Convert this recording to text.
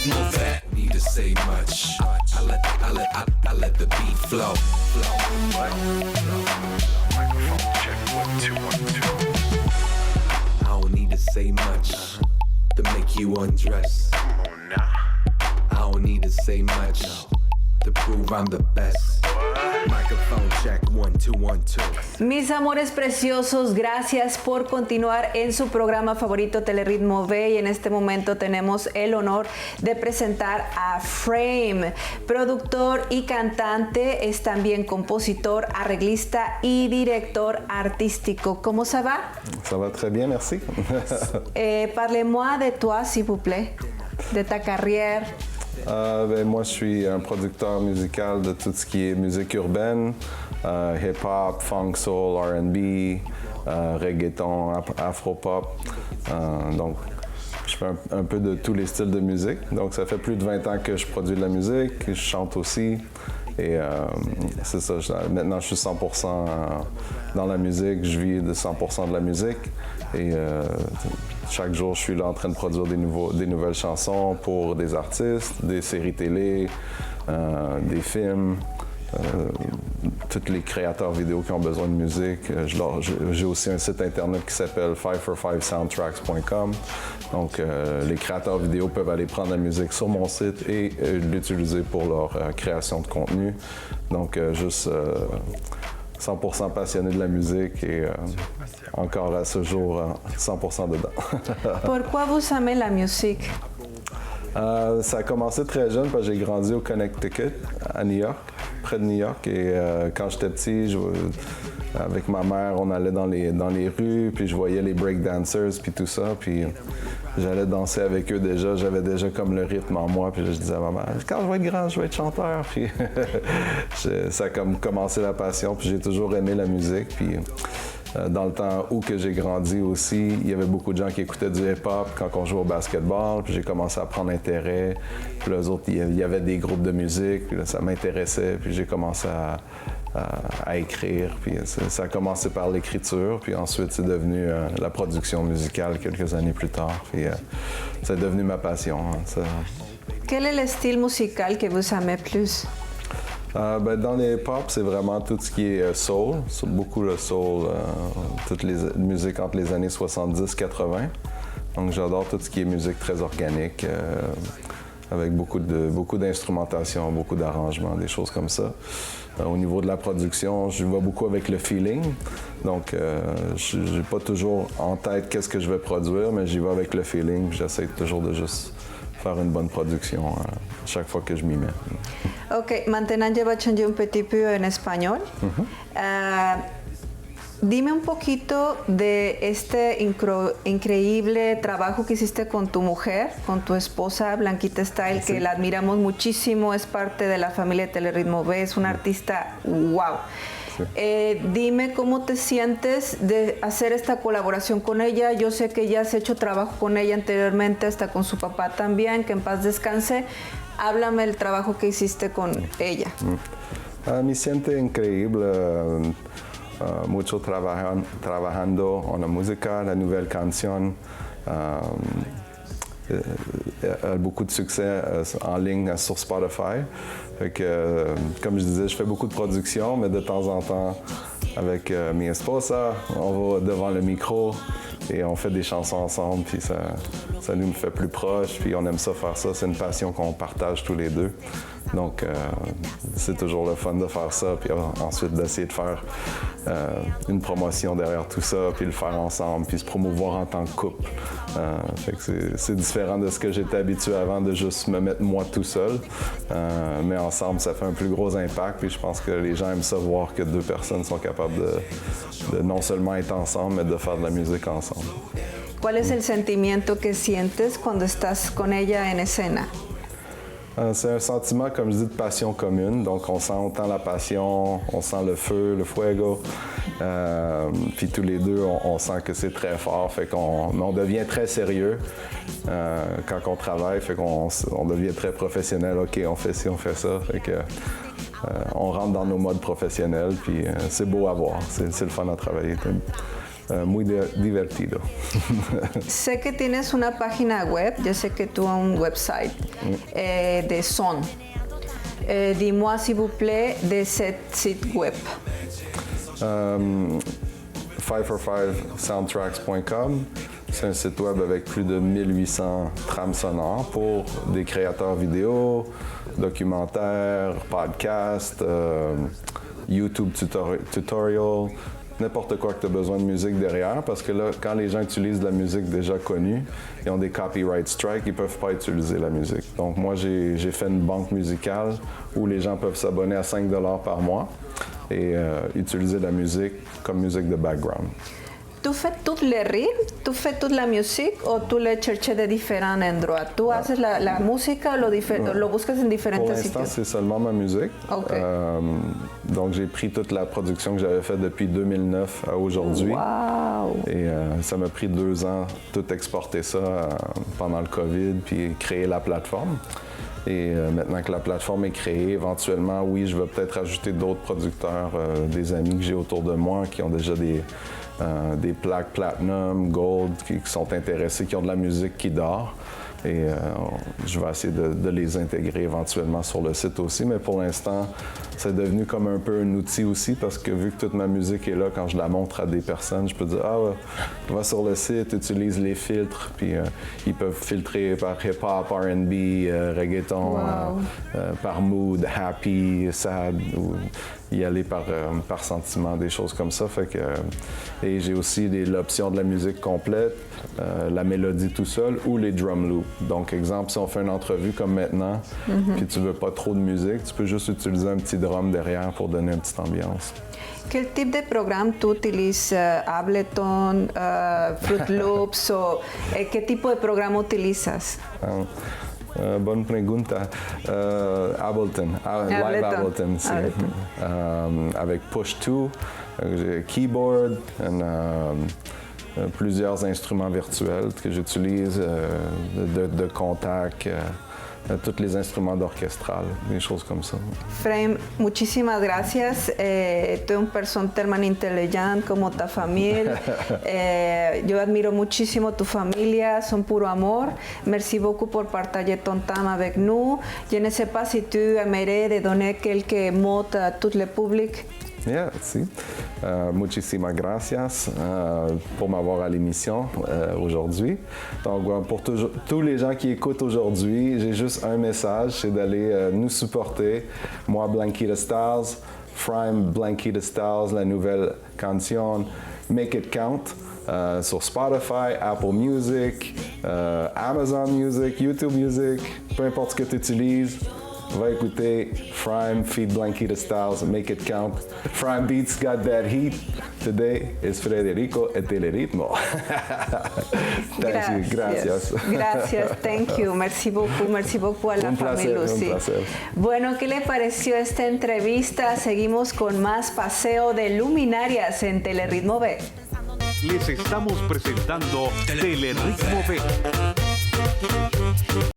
mauvais. Need to say much. I let the beat flow. Microphone check 1 2 1 2. I don't need to say much to make you undress. Come on now. I don't need to say much to prove I'm the best. Microphone check 1 2 1 2. Mis amores preciosos, gracias por continuar en su programa favorito Telerritmo V, y en este momento tenemos el honor de presentar a Frame, productor y cantante, es también compositor, arreglista y director artístico. ¿Cómo ça va? Ça va très bien, merci. Parlez-moi de toi, s'il vous plaît, de ta carrière. Moi, je suis un producteur musical de tout ce qui est musique urbaine, hip-hop, funk, soul, R&B, reggaeton, afro-pop. Donc, je fais un peu de tous les styles de musique. Donc, ça fait plus de 20 ans que je produis de la musique, je chante aussi. Et c'est ça, maintenant je suis 100% dans la musique, je vis de 100% de la musique. Et chaque jour, je suis là en train de produire des nouvelles chansons pour des artistes, des séries télé, des films, tous les créateurs vidéo qui ont besoin de musique. J'ai aussi un site internet qui s'appelle 5for5soundtracks.com. Donc, les créateurs vidéo peuvent aller prendre la musique sur mon site et l'utiliser pour leur création de contenu. Donc, juste 100% passionné de la musique et encore à ce jour 100% dedans. Pourquoi vous aimez la musique? Ça a commencé très jeune parce que j'ai grandi au Connecticut, à New York, près de New York. Et quand j'étais petit, avec ma mère, on allait dans les rues, puis je voyais les breakdancers, puis tout ça. Puis j'allais danser avec eux déjà. J'avais déjà comme le rythme en moi. Puis je disais à ma mère, quand je vais être grand, je vais être chanteur. Puis ça a comme commencé la passion. Puis j'ai toujours aimé la musique. Puis dans le temps où que j'ai grandi aussi, il y avait beaucoup de gens qui écoutaient du hip-hop quand on jouait au basketball. Puis j'ai commencé à prendre intérêt. Puis les autres, il y avait des groupes de musique. Puis là, ça m'intéressait. Puis j'ai commencé à écrire. Puis ça a commencé par l'écriture. Puis ensuite, c'est devenu la production musicale quelques années plus tard. Puis c'est devenu ma passion. Quel est le style musical que vous aimez plus? Dans les hip-hop, c'est vraiment tout ce qui est soul, beaucoup le soul, toutes les musiques entre les années 70-80. Donc j'adore tout ce qui est musique très organique, avec beaucoup d'instrumentation, beaucoup d'arrangements, des choses comme ça. Au niveau de la production, je vais beaucoup avec le feeling. Donc je n'ai pas toujours en tête qu'est-ce que je vais produire, mais j'y vais avec le feeling. J'essaie toujours de juste faire une bonne production chaque fois que je m'y mets. Ok, maintenant je vais changer un petit peu en español. Dime un poquito de este increíble trabajo que hiciste con tu mujer, con tu esposa Blanquita Style, sí, que la admiramos muchísimo, es parte de la familia de Telerritmo V, es una artista wow. Sí. Dime cómo te sientes de hacer esta colaboración con ella. Yo sé que ya has hecho trabajo con ella anteriormente, hasta con su papá también, que en paz descanse. Háblame del trabajo que hiciste con ella. Me siento increíble. Mucho trabajando en la música, la nouvelle canción. A beaucoup de succès en ligne sur Spotify. Fait que, comme je disais, je fais beaucoup de production, mais de temps en temps, avec mi esposa, on va devant le micro et on fait des chansons ensemble, puis ça nous fait plus proches, puis on aime ça faire ça. C'est une passion qu'on partage tous les deux. Donc, c'est toujours le fun de faire ça, puis ensuite d'essayer de faire une promotion derrière tout ça, puis le faire ensemble, puis se promouvoir en tant que couple. Fait que c'est différent de ce que j'étais habitué avant, de juste me mettre moi tout seul. Mais ensemble, ça fait un plus gros impact, puis je pense que les gens aiment ça voir que deux personnes sont capables de non seulement être ensemble, mais de faire de la musique ensemble. ¿Cuál es el sentimiento que sientes cuando estás con ella en escena? C'est un sentiment, comme je dis, de passion commune. Donc, on sent autant la passion, on sent le feu, le fuego. Puis tous les deux, on sent que c'est très fort. Fait on devient très sérieux quand on travaille. Fait qu'on devient très professionnel. OK, on fait ci, on fait ça. Fait que on rentre dans nos modes professionnels. Puis c'est beau à voir. C'est le fun à travailler. muy divertido. Sé que tienes una página web, yo sé que tú un website de son. Dis-moi s'il vous plaît de ce site web. 545soundtracks.com. C'est un site web avec plus de 1800 trames sonores pour des créateurs vidéo, documentaires, podcasts, YouTube tutorial, n'importe quoi que tu as besoin de musique derrière, parce que là, quand les gens utilisent de la musique déjà connue, ils ont des copyright strikes, ils ne peuvent pas utiliser la musique. Donc moi, j'ai fait une banque musicale où les gens peuvent s'abonner à 5 $ par mois et utiliser la musique comme musique de background. ¿Tú fais tous les rythmes? ¿Tú fais toute la musique o tú le cherches de différents endroits? ¿Tú haces la música o lo buscas en diferentes Pour l'instant, sitios? c'est seulement ma musique. Ok. Donc, j'ai pris toute la production que j'avais faite depuis 2009 à aujourd'hui. Wow! Et ça m'a pris 2 ans, tout exporter ça pendant le COVID, puis créer la plateforme. Et maintenant que la plateforme est créée, éventuellement, oui, je vais peut-être ajouter d'autres producteurs, des amis que j'ai autour de moi qui ont déjà des plaques platinum, gold, qui sont intéressés, qui ont de la musique qui dort. Et je vais essayer de les intégrer éventuellement sur le site aussi. Mais pour l'instant, c'est devenu comme un peu un outil aussi parce que vu que toute ma musique est là, quand je la montre à des personnes, je peux dire « Ah, va sur le site, utilise les filtres. » Puis ils peuvent filtrer par hip-hop, R&B, reggaeton, par mood, happy, sad, ou y aller par sentiment, des choses comme ça. Fait que, et j'ai aussi l'option de la musique complète, la mélodie tout seul ou les drum loops. Donc, exemple, si on fait une entrevue comme maintenant, puis tu veux pas trop de musique, tu peux juste utiliser un petit drum derrière pour donner une petite ambiance. Quel type de programme tú utilizas? Ableton, Fruit Loops o qué tipo de programa utilizas? Bonne pregunta. Ableton, Live Ableton, sí. Avec Push2, j'ai keyboard, plusieurs instruments virtuels que j'utilise, de contact, tous les instruments d'orchestral, des choses comme ça. Frame, muchísimas gracias. Tú eres una persona tellement inteligente como tu familia. Yo admiro muchísimo tu familia, son puro amor. Merci beaucoup pour partager ton temps avec nous. Je ne sais pas si tu aimerais de donner quelques mots à tout le public. Yeah, si. Muchísimas gracias pour m'avoir à l'émission aujourd'hui. Donc, pour tous les gens qui écoutent aujourd'hui, j'ai juste un message, c'est d'aller nous supporter. Moi, Blanquita Styles, Frime Blanquita Styles, la nouvelle canción Make It Count. Sur Spotify, Apple Music, Amazon Music, YouTube Music, peu importe ce que tu utilises. Va écouter Frime feed Blanquita Styles, Make It Count. Frime Beats got that heat. Today is Federico et el ritmo. Gracias. Gracias. Gracias, thank you. Merci beaucoup a la familia Lucy. Un placer. Bueno, ¿qué le pareció esta entrevista? Seguimos con más paseo de luminarias en Telerritmo B. Les estamos presentando Telerritmo B.